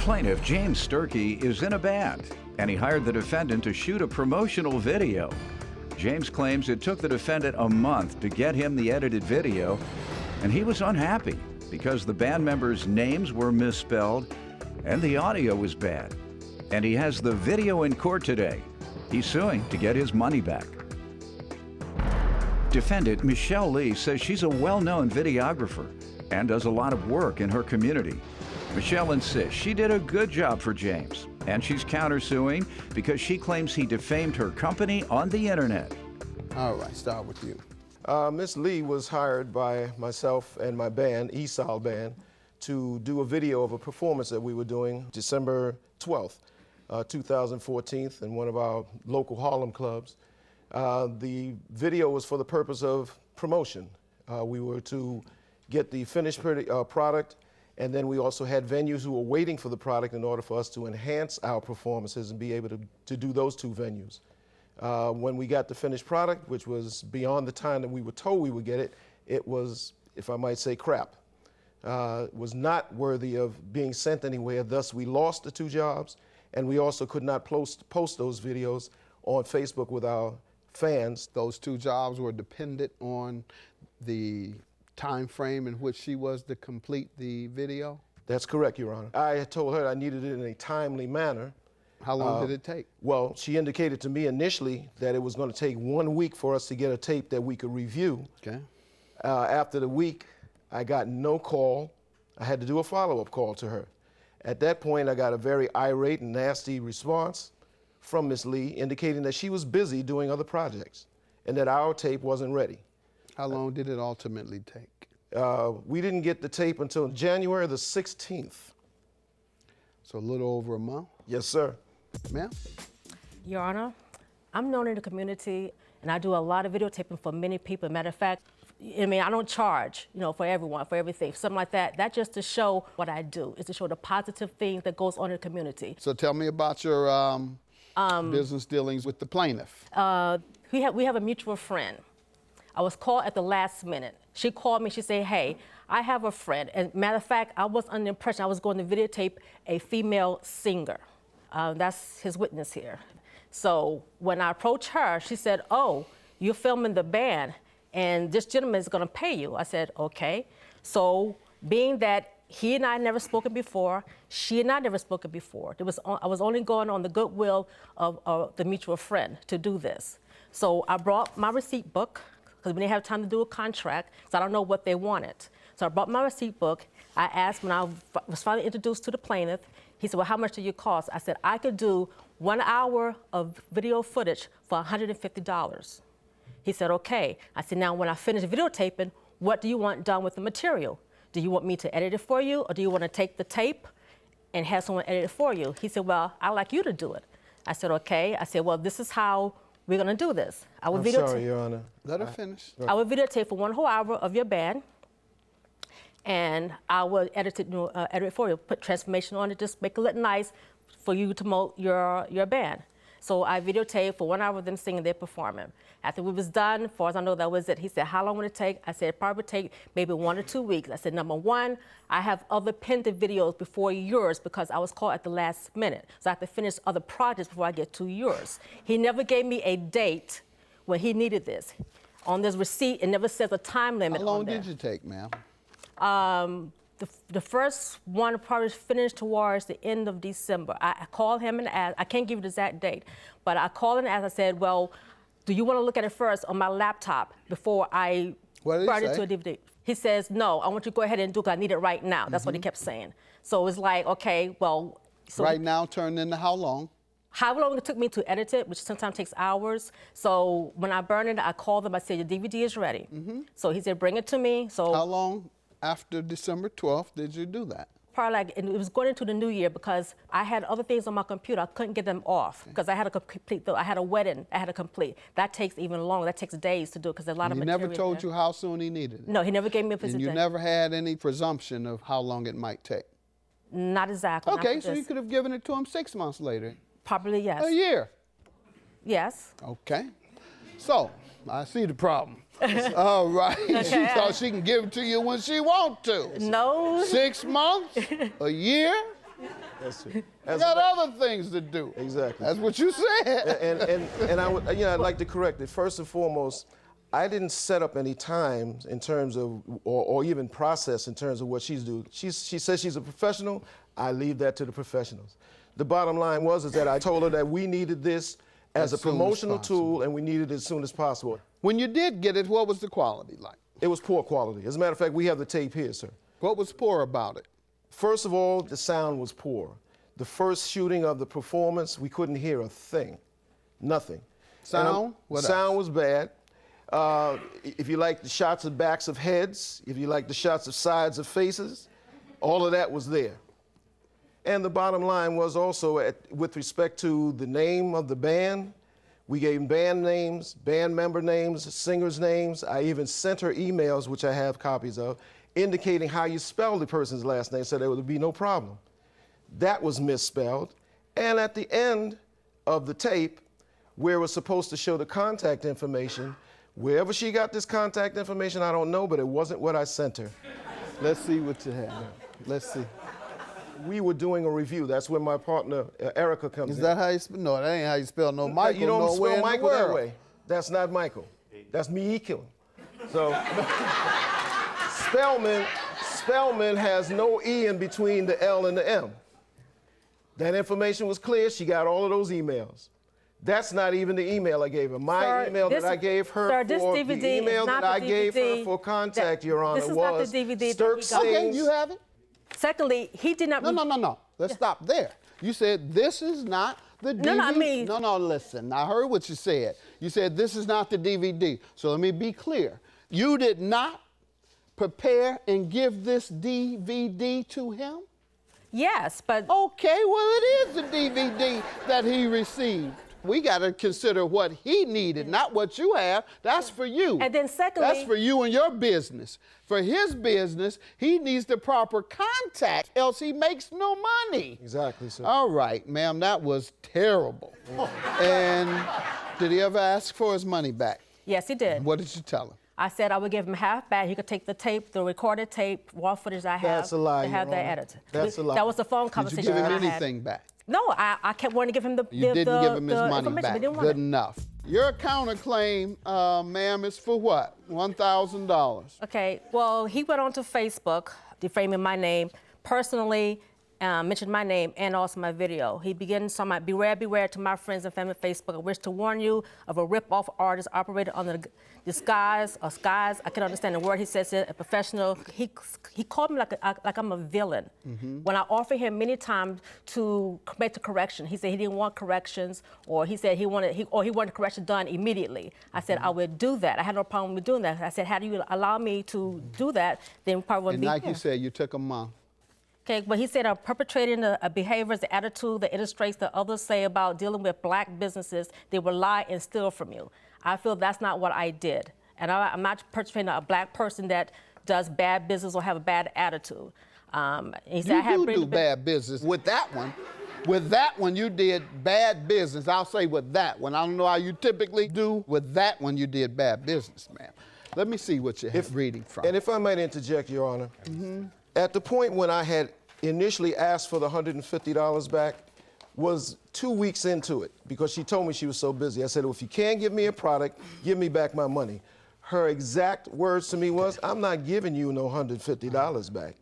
Plaintiff James Sturkey is in a band, and he hired the defendant to shoot a promotional video. James claims it took the defendant a month to get him the edited video, and he was unhappy because the band members' names were misspelled and the audio was bad. And he has the video in court today. He's suing to get his money back. Defendant Michelle Lee says she's a well-known videographer and does a lot of work in her community. Michelle insists she did a good job for James, and she's countersuing because she claims he defamed her company on the internet. All right, start with you. Miss Lee was hired by myself and my band, ESOL Band, to do a video of a performance that we were doing December 12th, 2014, in one of our local Harlem clubs. The video was for the purpose of promotion. We were to get the finished product, and then we also had venues who were waiting for the product in order for us to enhance our performances and be able to do those two venues. When we got the finished product, which was beyond the time that we were told we would get it, it was, if I might say, crap. It was not worthy of being sent anywhere, thus we lost the two jobs, and we also could not post those videos on Facebook with our fans. Those two jobs were dependent on the time frame in which she was to complete the video? That's correct, Your Honor. I had told her I needed it in a timely manner. How long did it take? Well, she indicated to me initially that it was going to take 1 week for us to get a tape that we could review. Okay. After the week, I got no call. I had to do a follow-up call to her. At that point, I got a very irate and nasty response from Miss Lee indicating that she was busy doing other projects and that our tape wasn't ready. How long did it ultimately take? We didn't get the tape until January the 16th. So a little over a month? Yes, sir. Ma'am? Your Honor, I'm known in the community, and I do a lot of videotaping for many people. Matter of fact, I mean, I don't charge, for everyone, for everything, something like that. That's just to show what I do, is to show the positive things that goes on in the community. So tell me about your business dealings with the plaintiff. We have a mutual friend. I was called at the last minute. She called me, she said, hey, I have a friend. And matter of fact, I was under the impression I was going to videotape a female singer. That's his witness here. So when I approached her, she said, oh, you're filming the band and this gentleman is gonna pay you. I said, okay. So being that he and I had never spoken before, she and I never spoken before, I was only going on the goodwill of the mutual friend to do this. So I brought my receipt book, because we didn't have time to do a contract, so I don't know what they wanted. So I brought my receipt book. I asked when I was finally introduced to the plaintiff, he said, well, how much do you cost? I said, I could do 1 hour of video footage for $150. He said, okay. I said, now when I finish videotaping, what do you want done with the material? Do you want me to edit it for you, or do you want to take the tape and have someone edit it for you? He said, well, I'd like you to do it. I said, okay. I said, well, this is how we're going to do this. I'm sorry, Your Honor. Let her finish. I would videotape for 1 whole hour of your band, and I would edit it for you, put transformation on it, just make it look nice for you to promote your band. So I videotaped for 1 hour of them singing, they're performing. After we was done, as far as I know, that was it. He said, how long would it take? I said, it probably would take maybe 1 or 2 weeks. I said, number one, I have other pending videos before yours because I was called at the last minute. So I have to finish other projects before I get to yours. He never gave me a date when he needed this. On this receipt, it never says a time limit on there. How long did you take, ma'am? The first one probably finished towards the end of December. I called him and asked, I can't give you the exact date, but I called him and asked, I said, well, do you want to look at it first on my laptop before I burn it to a DVD? He says, no, I want you to go ahead and do it because I need it right now. That's what he kept saying. So it was like, okay, well. So right now turned into how long? How long it took me to edit it, which sometimes takes hours. So when I burn it, I called him, I said, your DVD is ready. So he said, bring it to me. So how long after December 12th did you do that? Probably like, it was going into the new year because I had other things on my computer. I couldn't get them off because I had to complete, I had a wedding I had to complete. That takes even longer. That takes days to do because there's a lot of material. He never told you how soon he needed it? No, he never gave me a specific date. And you never had any presumption of how long it might take? Not exactly. Okay, so you could have given it to him 6 months later? Probably, yes. A year? Yes. Okay. So, I see the problem. All right. Okay. She thought she can give it to you when she wants to. No. 6 months? A year? That's true. I got other things to do. Exactly. That's what you said. And I would, I'd like to correct it. First and foremost, I didn't set up any time in terms of, or even process in terms of what she's doing. She says she's a professional. I leave that to the professionals. The bottom line is that I told her that we needed this as a promotional tool, and we needed it as soon as possible. When you did get it, what was the quality like? It was poor quality. As a matter of fact, we have the tape here, sir. What was poor about it? First of all, the sound was poor. The first shooting of the performance, we couldn't hear a thing, nothing. Sound? What sound else? was bad. If you like the shots of backs of heads, if you like the shots of sides of faces, all of that was there. And the bottom line was also, with respect to the name of the band, we gave band names, band member names, singers' names. I even sent her emails, which I have copies of, indicating how you spell the person's last name so there would be no problem. That was misspelled. And at the end of the tape, where it was supposed to show the contact information, wherever she got this contact information, I don't know, but it wasn't what I sent her. Let's see what you have. Let's see. We were doing a review. That's when my partner, Erica, comes in. Is that how you spell? No, that ain't how you spell no Michael. You don't nowhere spell in the Michael that world. way. That's not Michael. That's Michael. So, Spellman has no E in between the L and the M. That information was clear. She got all of those emails. That's not even the email I gave her. My email that I gave her the email that I gave her for contact, Your Honor, was Sturk Sings. Okay, you have it. Secondly, he did not. No. Let's stop there. You said this is not the DVD. No, I mean. No, listen. I heard what you said. You said this is not the DVD. So let me be clear. You did not prepare and give this DVD to him? Yes, but. Okay, well, it is the DVD that he received. We got to consider what he needed, not what you have. That's for you. And then secondly. That's for you and your business. For his business, he needs the proper contact, else he makes no money. Exactly, sir. All right, ma'am, that was terrible. And did he ever ask for his money back? Yes, he did. What did you tell him? I said I would give him half back. He could take the tape, the recorded tape, raw footage I have. That's a lie, to have Your that Honor. edited. That's a lie. That was the phone Did you conversation give him I had. anything back? No, I kept wanting to give him the You didn't give him his money information, back. but didn't want Good it. enough. Your counterclaim, ma'am, is for what? $1,000. Okay, well, he went on to Facebook, defaming my name, personally mentioned my name and also my video. He began some beware, beware to my friends and family on Facebook. I wish to warn you of a rip-off artist operated under the disguise or skies. I can understand the word he says it, a professional. He called me like I'm a villain. When I offered him many times to make the correction, he said he didn't want corrections, or he said he wanted the correction done immediately. I said I would do that. I had no problem with doing that. I said, how do you allow me to do that? Then we probably wouldn't And be like here. you said, you took a month. Okay, but he said perpetrating a behavior, the attitude, the illustrates that others say about dealing with black businesses, they will lie and steal from you. I feel that's not what I did. And I'm not perpetrating a black person that does bad business or have a bad attitude. He said, You do bad business with that one. With that one, you did bad business. I'll say with that one. I don't know how you typically do. With that one, you did bad business, ma'am. Let me see what you're reading from. And if I might interject, Your Honor, at the point when I had initially asked for the $150 back was 2 weeks into it, because she told me she was so busy. I said, well, if you can't give me a product, give me back my money. Her exact words to me was, I'm not giving you no $150 back.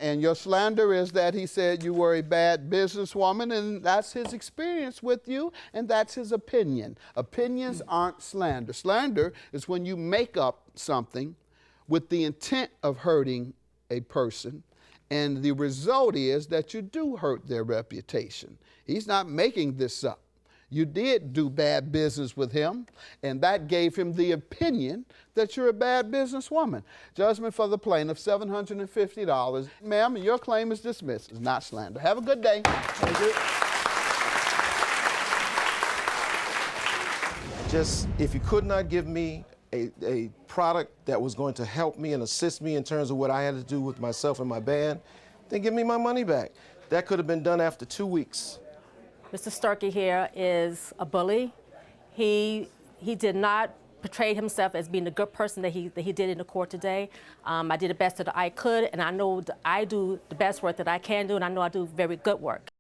And your slander is that he said you were a bad businesswoman, and that's his experience with you, and that's his opinion. Opinions aren't slander. Slander is when you make up something with the intent of hurting a person, and the result is that you do hurt their reputation. He's not making this up. You did do bad business with him, and that gave him the opinion that you're a bad businesswoman. Judgment for the plaintiff, $750. Ma'am, your claim is dismissed. It's not slander. Have a good day. Thank you. Just, if you could not give me a product that was going to help me and assist me in terms of what I had to do with myself and my band, then give me my money back. That could have been done after 2 weeks. Mr. Starkey here is a bully. He did not portrayed himself as being the good person that he did in the court today. I did the best that I could, and I know I do the best work that I can do, and I know I do very good work.